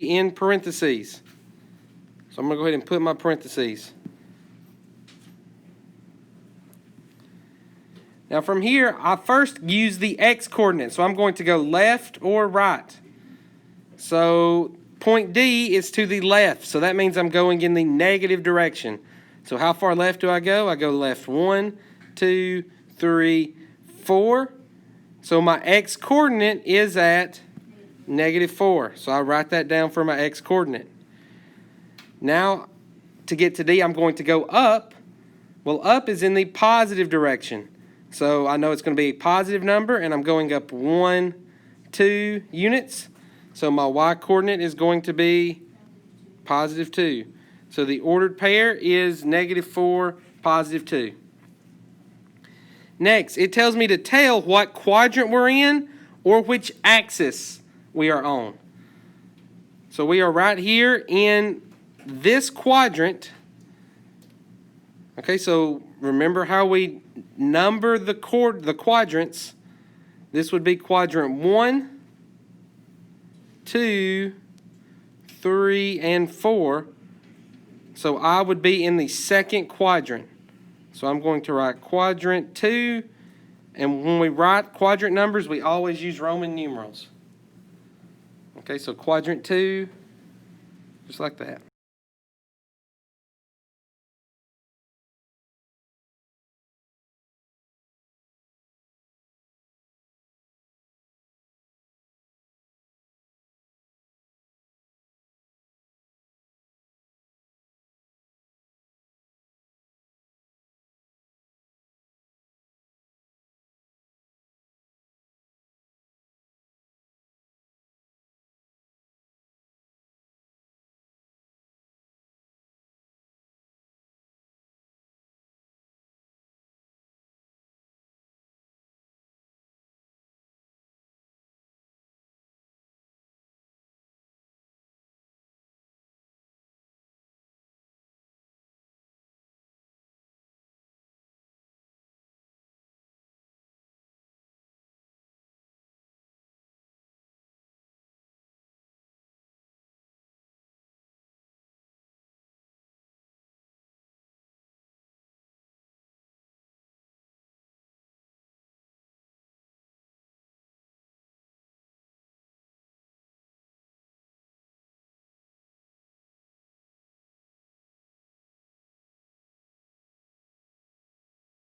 in parentheses. So I'm going to go ahead and put my parentheses. Now from here, I first use the x-coordinate. So I'm going to go left or right. So point D is to the left. So that means I'm going in the negative direction. So how far left do I go? I go left 1, 2, 3, 4. So my x-coordinate is at -4. So I write that down for my x-coordinate. Now, to get to D, I'm going to go up. Well, up is in the positive direction. So I know it's going to be a positive number, and I'm going up 1, 2 units. So my y-coordinate is going to be +2. So the ordered pair is -4, +2. Next, it tells me to tell what quadrant we're in or which axis we are on. So we are right here in this quadrant. Okay, so remember how we number the quadrants. This would be quadrant 1, 2, 3, and 4. So I would be in the second quadrant. So I'm going to write quadrant 2. And when we write quadrant numbers, we always use Roman numerals. Okay, so quadrant 2, just like that.